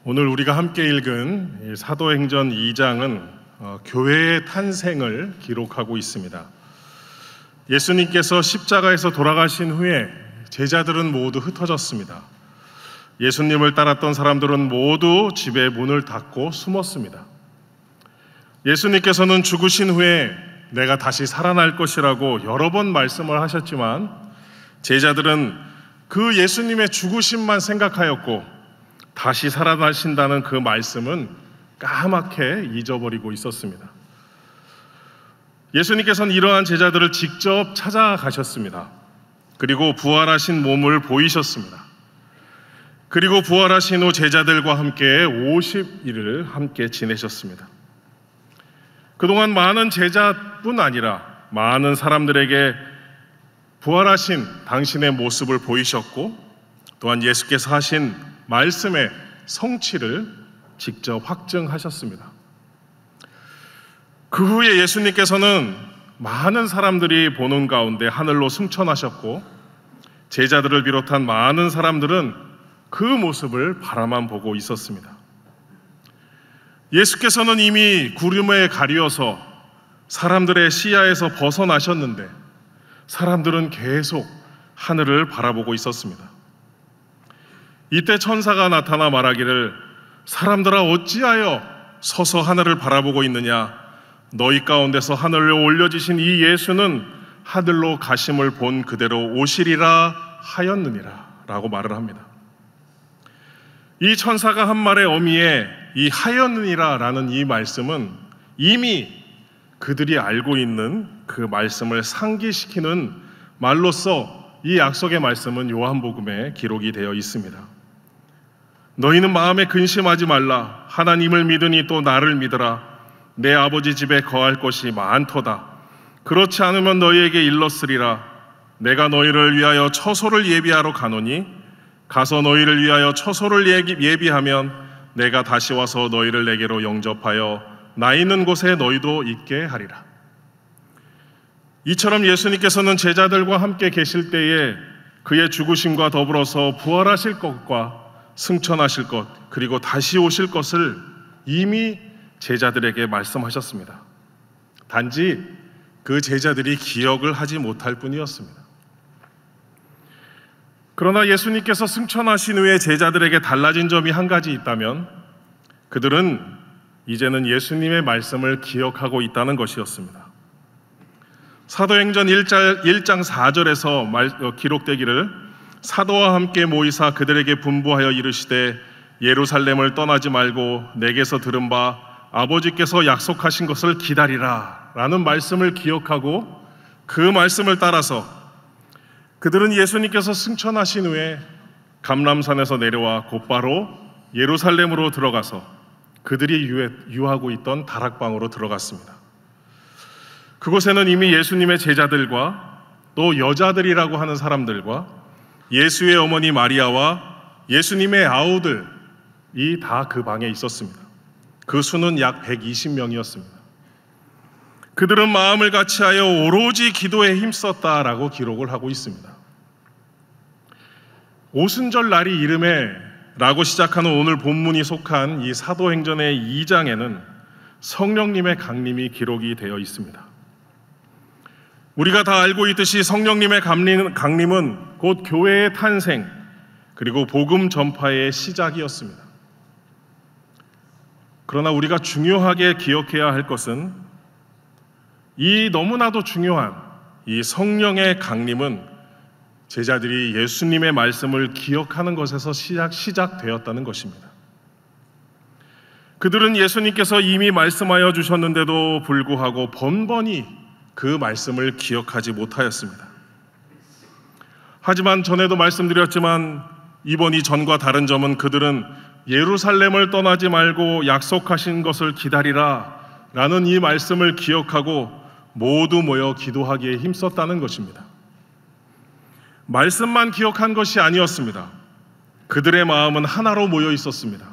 오늘 우리가 함께 읽은 사도행전 2장은 교회의 탄생을 기록하고 있습니다. 예수님께서 십자가에서 돌아가신 후에 제자들은 모두 흩어졌습니다. 예수님을 따랐던 사람들은 모두 집에 문을 닫고 숨었습니다. 예수님께서는 죽으신 후에 내가 다시 살아날 것이라고 여러 번 말씀을 하셨지만 제자들은 그 예수님의 죽으심만 생각하였고 다시 살아나신다는 그 말씀은 까맣게 잊어버리고 있었습니다. 예수님께서는 이러한 제자들을 직접 찾아가셨습니다. 그리고 부활하신 몸을 보이셨습니다. 그리고 부활하신 후 제자들과 함께 50일을 함께 지내셨습니다. 그동안 많은 제자뿐 아니라 많은 사람들에게 부활하신 당신의 모습을 보이셨고 또한 예수께서 하신 말씀의 성취를 직접 확증하셨습니다. 그 후에 예수님께서는 많은 사람들이 보는 가운데 하늘로 승천하셨고 제자들을 비롯한 많은 사람들은 그 모습을 바라만 보고 있었습니다. 예수께서는 이미 구름에 가리어서 사람들의 시야에서 벗어나셨는데 사람들은 계속 하늘을 바라보고 있었습니다. 이때 천사가 나타나 말하기를 사람들아 어찌하여 서서 하늘을 바라보고 있느냐 너희 가운데서 하늘로 올려지신 이 예수는 하늘로 가심을 본 그대로 오시리라 하였느니라 라고 말을 합니다. 이 천사가 한 말의 어미에 이 하였느니라 라는 이 말씀은 이미 그들이 알고 있는 그 말씀을 상기시키는 말로써 이 약속의 말씀은 요한복음에 기록이 되어 있습니다. 너희는 마음에 근심하지 말라. 하나님을 믿으니 또 나를 믿으라. 내 아버지 집에 거할 곳이 많도다. 그렇지 않으면 너희에게 일렀으리라. 내가 너희를 위하여 처소를 예비하러 가노니 가서 너희를 위하여 처소를 예비하면 내가 다시 와서 너희를 내게로 영접하여 나 있는 곳에 너희도 있게 하리라. 이처럼 예수님께서는 제자들과 함께 계실 때에 그의 죽으심과 더불어서 부활하실 것과 승천하실 것 그리고 다시 오실 것을 이미 제자들에게 말씀하셨습니다. 단지 그 제자들이 기억을 하지 못할 뿐이었습니다. 그러나 예수님께서 승천하신 후에 제자들에게 달라진 점이 한 가지 있다면 그들은 이제는 예수님의 말씀을 기억하고 있다는 것이었습니다. 사도행전 1장 4절에서 기록되기를 사도와 함께 모이사 그들에게 분부하여 이르시되 예루살렘을 떠나지 말고 내게서 들은 바 아버지께서 약속하신 것을 기다리라 라는 말씀을 기억하고 그 말씀을 따라서 그들은 예수님께서 승천하신 후에 감람산에서 내려와 곧바로 예루살렘으로 들어가서 그들이 유하고 있던 다락방으로 들어갔습니다. 그곳에는 이미 예수님의 제자들과 또 여자들이라고 하는 사람들과 예수의 어머니 마리아와 예수님의 아우들이 다 그 방에 있었습니다. 그 수는 약 120명이었습니다. 그들은 마음을 같이하여 오로지 기도에 힘썼다라고 기록을 하고 있습니다. 오순절 날이 이름에 라고 시작하는 오늘 본문이 속한 이 사도행전의 2장에는 성령님의 강림이 기록이 되어 있습니다. 우리가 다 알고 있듯이 성령님의 강림은 곧 교회의 탄생 그리고 복음 전파의 시작이었습니다. 그러나 우리가 중요하게 기억해야 할 것은 이 너무나도 중요한 이 성령의 강림은 제자들이 예수님의 말씀을 기억하는 것에서 시작되었다는 것입니다. 그들은 예수님께서 이미 말씀하여 주셨는데도 불구하고 번번이 그 말씀을 기억하지 못하였습니다. 하지만 전에도 말씀드렸지만 이번이 전과 다른 점은 그들은 예루살렘을 떠나지 말고 약속하신 것을 기다리라 라는 이 말씀을 기억하고 모두 모여 기도하기에 힘썼다는 것입니다. 말씀만 기억한 것이 아니었습니다. 그들의 마음은 하나로 모여 있었습니다.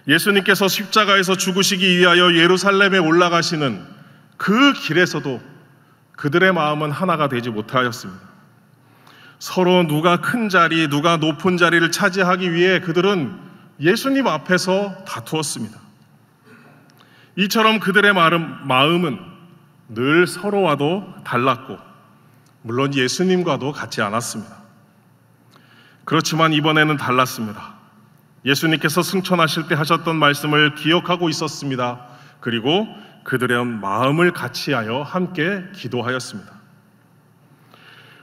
예수님께서 십자가에서 죽으시기 위하여 예루살렘에 올라가시는 그 길에서도 그들의 마음은 하나가 되지 못하였습니다. 서로 누가 큰 자리, 누가 높은 자리를 차지하기 위해 그들은 예수님 앞에서 다투었습니다. 이처럼 그들의 마음은 늘 서로와도 달랐고 물론 예수님과도 같지 않았습니다. 그렇지만 이번에는 달랐습니다. 예수님께서 승천하실 때 하셨던 말씀을 기억하고 있었습니다. 그리고 그들의 마음을 같이하여 함께 기도하였습니다.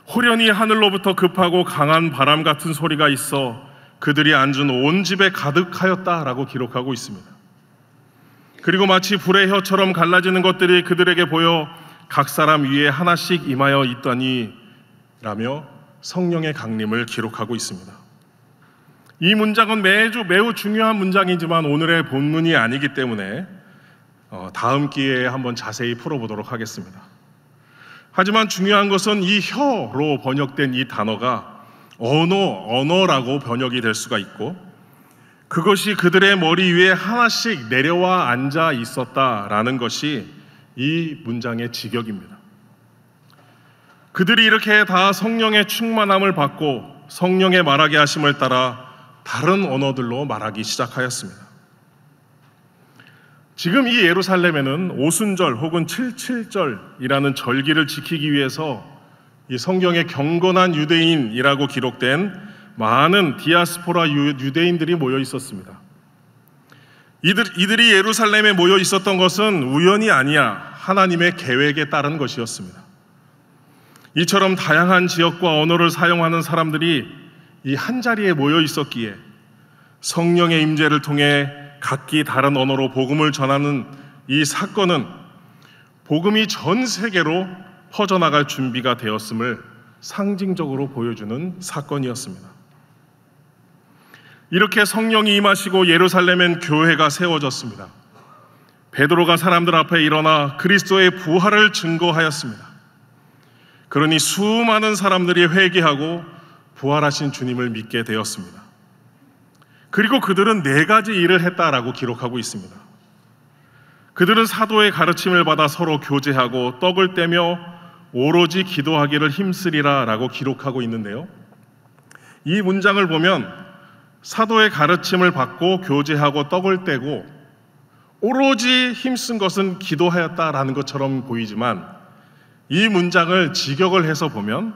호련히 하늘로부터 급하고 강한 바람 같은 소리가 있어 그들이 앉은 온 집에 가득하였다라고 기록하고 있습니다. 그리고 마치 불의 혀처럼 갈라지는 것들이 그들에게 보여 각 사람 위에 하나씩 임하여 있더니 라며 성령의 강림을 기록하고 있습니다. 이 문장은 매우 중요한 문장이지만 오늘의 본문이 아니기 때문에 다음 기회에 한번 자세히 풀어보도록 하겠습니다. 하지만 중요한 것은 이 혀로 번역된 이 단어가 언어라고 번역이 될 수가 있고 그것이 그들의 머리 위에 하나씩 내려와 앉아 있었다라는 것이 이 문장의 직역입니다. 그들이 이렇게 다 성령의 충만함을 받고 성령의 말하게 하심을 따라 다른 언어들로 말하기 시작하였습니다. 지금 이 예루살렘에는 오순절 혹은 칠칠절이라는 절기를 지키기 위해서 이 성경에 경건한 유대인이라고 기록된 많은 디아스포라 유대인들이 모여 있었습니다. 이들이 예루살렘에 모여 있었던 것은 우연이 아니야 하나님의 계획에 따른 것이었습니다. 이처럼 다양한 지역과 언어를 사용하는 사람들이 이 한자리에 모여 있었기에 성령의 임재를 통해 각기 다른 언어로 복음을 전하는 이 사건은 복음이 전 세계로 퍼져나갈 준비가 되었음을 상징적으로 보여주는 사건이었습니다. 이렇게 성령이 임하시고 예루살렘엔 교회가 세워졌습니다. 베드로가 사람들 앞에 일어나 그리스도의 부활을 증거하였습니다. 그러니 수많은 사람들이 회개하고 부활하신 주님을 믿게 되었습니다. 그리고 그들은 4가지 일을 했다라고 기록하고 있습니다. 그들은 사도의 가르침을 받아 서로 교제하고 떡을 떼며 오로지 기도하기를 힘쓰리라 라고 기록하고 있는데요, 이 문장을 보면 사도의 가르침을 받고 교제하고 떡을 떼고 오로지 힘쓴 것은 기도하였다라는 것처럼 보이지만 이 문장을 직역을 해서 보면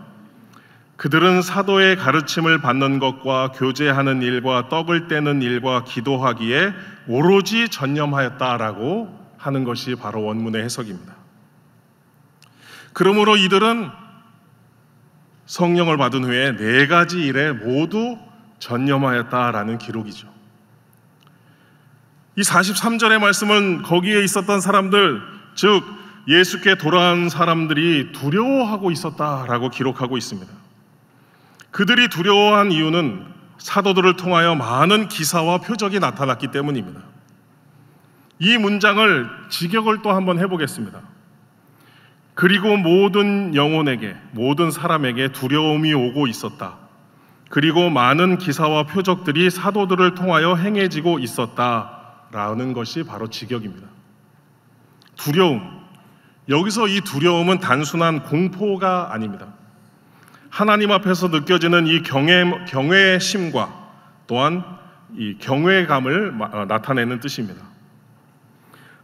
그들은 사도의 가르침을 받는 것과 교제하는 일과 떡을 떼는 일과 기도하기에 오로지 전념하였다라고 하는 것이 바로 원문의 해석입니다. 그러므로 이들은 성령을 받은 후에 4가지 일에 모두 전념하였다라는 기록이죠. 이 43절의 말씀은 거기에 있었던 사람들, 즉 예수께 돌아온 사람들이 두려워하고 있었다라고 기록하고 있습니다. 그들이 두려워한 이유는 사도들을 통하여 많은 기사와 표적이 나타났기 때문입니다. 이 문장을 직역을 또 한번 해보겠습니다. 그리고 모든 영혼에게, 모든 사람에게 두려움이 오고 있었다. 그리고 많은 기사와 표적들이 사도들을 통하여 행해지고 있었다라는 것이 바로 직역입니다. 두려움, 여기서 이 두려움은 단순한 공포가 아닙니다. 하나님 앞에서 느껴지는 이 경외심과 또한 이 경외감을 나타내는 뜻입니다.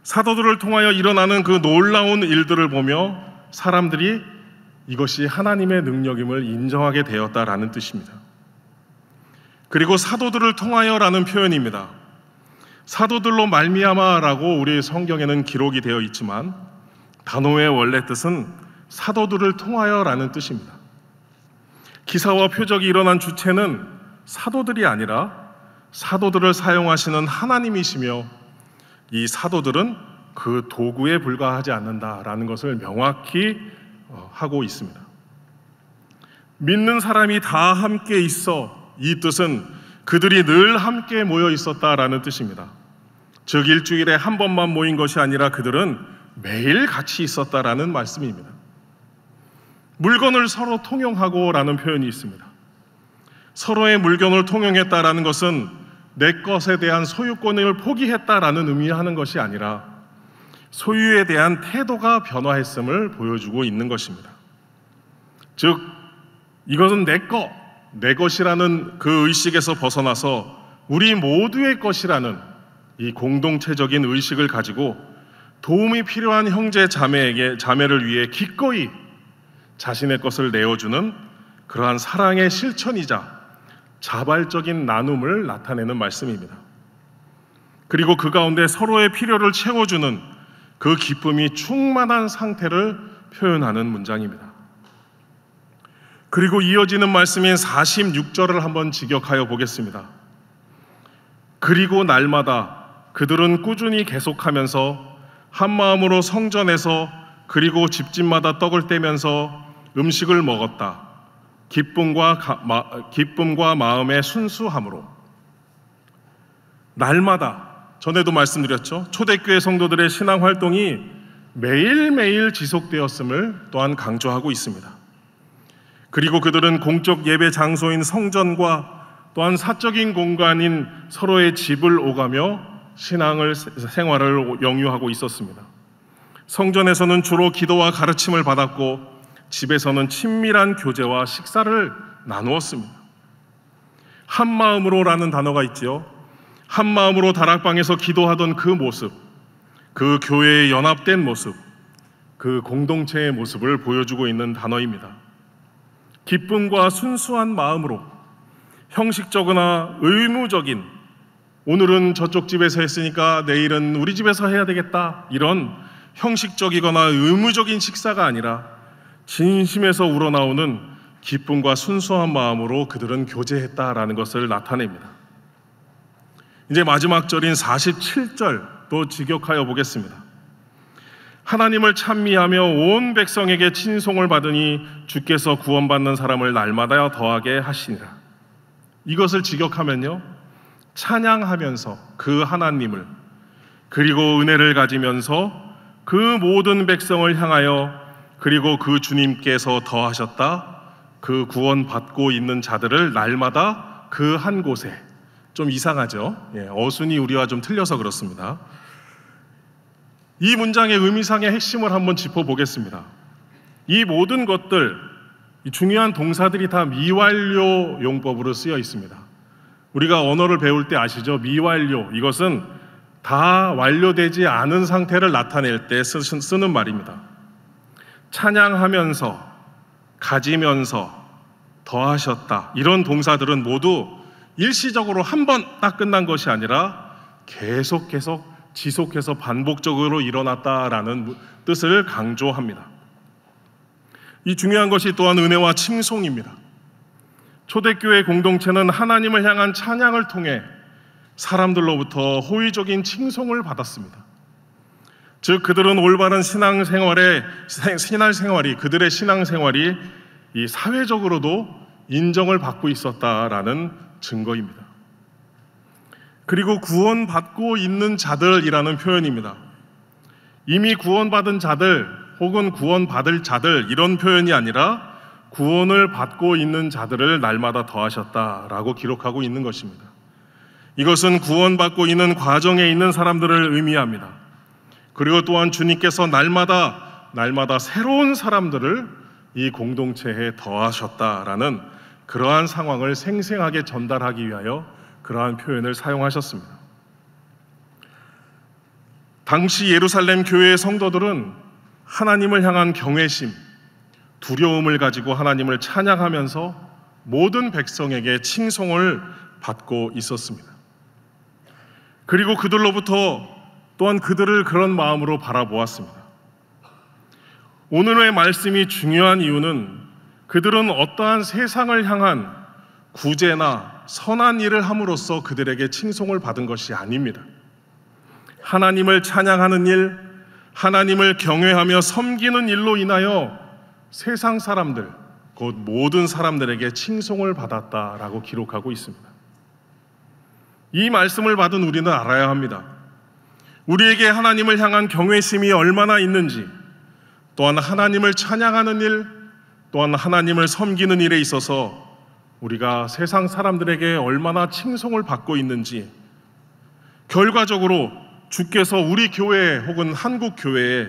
사도들을 통하여 일어나는 그 놀라운 일들을 보며 사람들이 이것이 하나님의 능력임을 인정하게 되었다라는 뜻입니다. 그리고 사도들을 통하여라는 표현입니다. 사도들로 말미암아라고 우리 성경에는 기록이 되어 있지만 단어의 원래 뜻은 사도들을 통하여라는 뜻입니다. 기사와 표적이 일어난 주체는 사도들이 아니라 사도들을 사용하시는 하나님이시며 이 사도들은 그 도구에 불과하지 않는다라는 것을 명확히 하고 있습니다. 믿는 사람이 다 함께 있어, 이 뜻은 그들이 늘 함께 모여 있었다라는 뜻입니다. 즉 일주일에 한 번만 모인 것이 아니라 그들은 매일 같이 있었다라는 말씀입니다. 물건을 서로 통용하고 라는 표현이 있습니다. 서로의 물건을 통용했다라는 것은 내 것에 대한 소유권을 포기했다라는 의미하는 것이 아니라 소유에 대한 태도가 변화했음을 보여주고 있는 것입니다. 즉 이것은 내 것이라는 그 의식에서 벗어나서 우리 모두의 것이라는 이 공동체적인 의식을 가지고 도움이 필요한 형제 자매를 위해 기꺼이 자신의 것을 내어주는 그러한 사랑의 실천이자 자발적인 나눔을 나타내는 말씀입니다. 그리고 그 가운데 서로의 필요를 채워주는 그 기쁨이 충만한 상태를 표현하는 문장입니다. 그리고 이어지는 말씀인 46절을 한번 직역하여 보겠습니다. 그리고 날마다 그들은 꾸준히 계속하면서 한 마음으로 성전에서 그리고 집집마다 떡을 떼면서 음식을 먹었다. 기쁨과 마음의 순수함으로. 날마다, 전에도 말씀드렸죠. 초대교회 성도들의 신앙 활동이 매일매일 지속되었음을 또한 강조하고 있습니다. 그리고 그들은 공적 예배 장소인 성전과 또한 사적인 공간인 서로의 집을 오가며 생활을 영유하고 있었습니다. 성전에서는 주로 기도와 가르침을 받았고 집에서는 친밀한 교제와 식사를 나누었습니다. 한 마음으로라는 단어가 있지요. 한 마음으로 다락방에서 기도하던 그 모습, 그 교회의 연합된 모습, 그 공동체의 모습을 보여주고 있는 단어입니다. 기쁨과 순수한 마음으로 형식적이나 의무적인, 오늘은 저쪽 집에서 했으니까 내일은 우리 집에서 해야 되겠다, 이런 형식적이거나 의무적인 식사가 아니라 진심에서 우러나오는 기쁨과 순수한 마음으로 그들은 교제했다라는 것을 나타냅니다. 이제 마지막 절인 47절도 직역하여 보겠습니다. 하나님을 찬미하며 온 백성에게 친송을 받으니 주께서 구원받는 사람을 날마다 더하게 하시니라. 이것을 직역하면요, 찬양하면서 그 하나님을, 그리고 은혜를 가지면서 그 모든 백성을 향하여, 그리고 그 주님께서 더하셨다. 그 구원받고 있는 자들을 날마다 그 한 곳에. 좀 이상하죠? 어순이 우리와 좀 틀려서 그렇습니다. 이 문장의 의미상의 핵심을 한번 짚어보겠습니다. 이 모든 것들, 이 중요한 동사들이 다 미완료 용법으로 쓰여 있습니다. 우리가 언어를 배울 때 아시죠? 미완료, 이것은 다 완료되지 않은 상태를 나타낼 때 쓰는 말입니다. 찬양하면서, 가지면서, 더하셨다, 이런 동사들은 모두 일시적으로 한 번 딱 끝난 것이 아니라 계속 지속해서 반복적으로 일어났다라는 뜻을 강조합니다. 이 중요한 것이 또한 은혜와 칭송입니다. 초대교회 공동체는 하나님을 향한 찬양을 통해 사람들로부터 호의적인 칭송을 받았습니다. 즉 그들은 올바른 신앙생활이, 그들의 신앙생활이 이 사회적으로도 인정을 받고 있었다라는 증거입니다. 그리고 구원받고 있는 자들이라는 표현입니다. 이미 구원받은 자들 혹은 구원받을 자들, 이런 표현이 아니라 구원을 받고 있는 자들을 날마다 더하셨다라고 기록하고 있는 것입니다. 이것은 구원받고 있는 과정에 있는 사람들을 의미합니다. 그리고 또한 주님께서 날마다 새로운 사람들을 이 공동체에 더하셨다라는 그러한 상황을 생생하게 전달하기 위하여 그러한 표현을 사용하셨습니다. 당시 예루살렘 교회의 성도들은 하나님을 향한 경외심, 두려움을 가지고 하나님을 찬양하면서 모든 백성에게 칭송을 받고 있었습니다. 그리고 그들로부터 또한 그들을 그런 마음으로 바라보았습니다. 오늘의 말씀이 중요한 이유는 그들은 어떠한 세상을 향한 구제나 선한 일을 함으로써 그들에게 칭송을 받은 것이 아닙니다. 하나님을 찬양하는 일, 하나님을 경외하며 섬기는 일로 인하여 세상 사람들, 곧 모든 사람들에게 칭송을 받았다라고 기록하고 있습니다. 이 말씀을 받은 우리는 알아야 합니다. 우리에게 하나님을 향한 경외심이 얼마나 있는지, 또한 하나님을 찬양하는 일, 또한 하나님을 섬기는 일에 있어서 우리가 세상 사람들에게 얼마나 칭송을 받고 있는지, 결과적으로 주께서 우리 교회 혹은 한국 교회에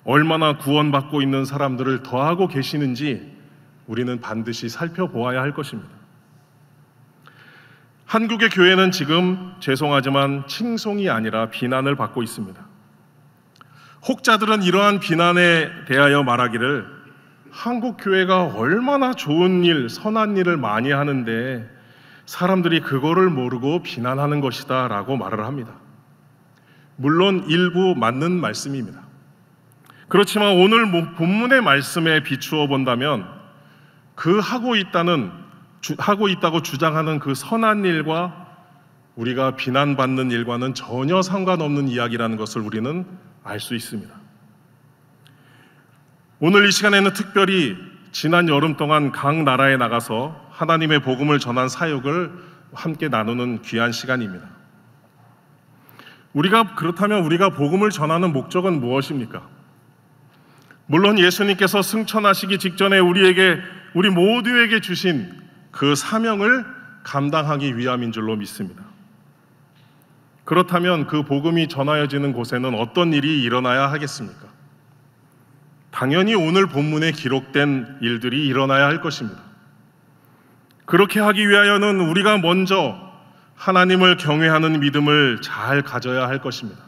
얼마나 구원받고 있는 사람들을 더하고 계시는지 우리는 반드시 살펴보아야 할 것입니다. 한국의 교회는 지금 죄송하지만 칭송이 아니라 비난을 받고 있습니다. 혹자들은 이러한 비난에 대하여 말하기를 한국 교회가 얼마나 좋은 일, 선한 일을 많이 하는데 사람들이 그거를 모르고 비난하는 것이다 라고 말을 합니다. 물론 일부 맞는 말씀입니다. 그렇지만 오늘 본문의 말씀에 비추어 본다면 그 하고 있다고 주장하는 그 선한 일과 우리가 비난받는 일과는 전혀 상관없는 이야기라는 것을 우리는 알 수 있습니다. 오늘 이 시간에는 특별히 지난 여름 동안 각 나라에 나가서 하나님의 복음을 전한 사역을 함께 나누는 귀한 시간입니다. 그렇다면 우리가 복음을 전하는 목적은 무엇입니까? 물론 예수님께서 승천하시기 직전에 우리 모두에게 주신 그 사명을 감당하기 위함인 줄로 믿습니다. 그렇다면 그 복음이 전하여지는 곳에는 어떤 일이 일어나야 하겠습니까? 당연히 오늘 본문에 기록된 일들이 일어나야 할 것입니다. 그렇게 하기 위하여는 우리가 먼저 하나님을 경외하는 믿음을 잘 가져야 할 것입니다.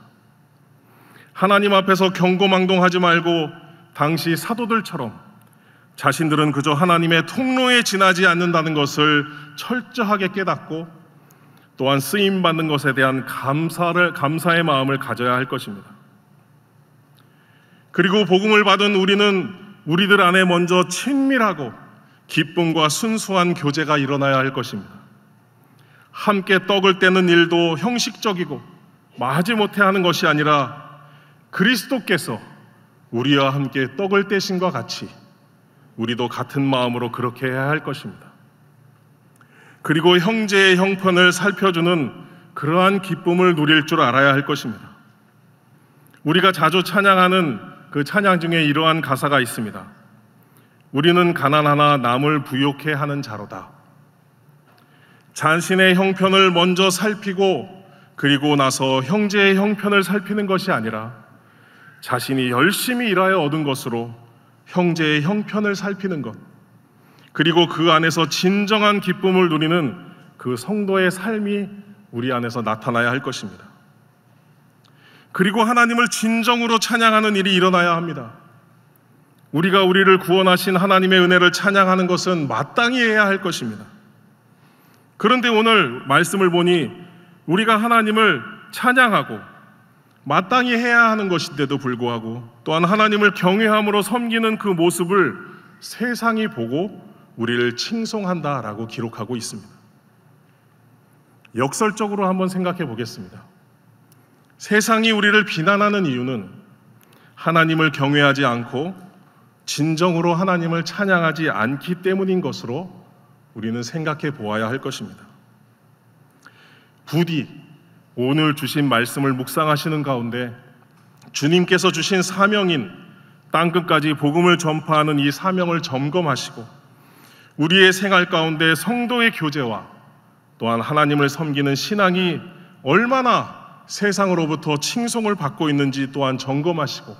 하나님 앞에서 경고망동하지 말고 당시 사도들처럼 자신들은 그저 하나님의 통로에 지나지 않는다는 것을 철저하게 깨닫고 또한 쓰임받는 것에 대한 감사의 마음을 가져야 할 것입니다. 그리고 복음을 받은 우리는 우리들 안에 먼저 친밀하고 기쁨과 순수한 교제가 일어나야 할 것입니다. 함께 떡을 떼는 일도 형식적이고 마지못해 하는 것이 아니라 그리스도께서 우리와 함께 떡을 떼신과 같이 우리도 같은 마음으로 그렇게 해야 할 것입니다. 그리고 형제의 형편을 살펴주는 그러한 기쁨을 누릴 줄 알아야 할 것입니다. 우리가 자주 찬양하는 그 찬양 중에 이러한 가사가 있습니다. 우리는 가난하나 남을 부욕해 하는 자로다. 자신의 형편을 먼저 살피고 그리고 나서 형제의 형편을 살피는 것이 아니라 자신이 열심히 일하여 얻은 것으로 형제의 형편을 살피는 것, 그리고 그 안에서 진정한 기쁨을 누리는 그 성도의 삶이 우리 안에서 나타나야 할 것입니다. 그리고 하나님을 진정으로 찬양하는 일이 일어나야 합니다. 우리가 우리를 구원하신 하나님의 은혜를 찬양하는 것은 마땅히 해야 할 것입니다. 그런데 오늘 말씀을 보니 우리가 하나님을 찬양하고 마땅히 해야 하는 것인데도 불구하고 또한 하나님을 경외함으로 섬기는 그 모습을 세상이 보고 우리를 칭송한다라고 기록하고 있습니다. 역설적으로 한번 생각해 보겠습니다. 세상이 우리를 비난하는 이유는 하나님을 경외하지 않고 진정으로 하나님을 찬양하지 않기 때문인 것으로 우리는 생각해 보아야 할 것입니다. 부디 오늘 주신 말씀을 묵상하시는 가운데 주님께서 주신 사명인 땅끝까지 복음을 전파하는 이 사명을 점검하시고 우리의 생활 가운데 성도의 교제와 또한 하나님을 섬기는 신앙이 얼마나 세상으로부터 칭송을 받고 있는지 또한 점검하시고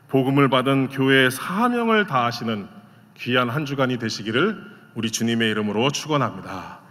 복음을 받은 교회의 사명을 다하시는 귀한 한 주간이 되시기를 우리 주님의 이름으로 축원합니다.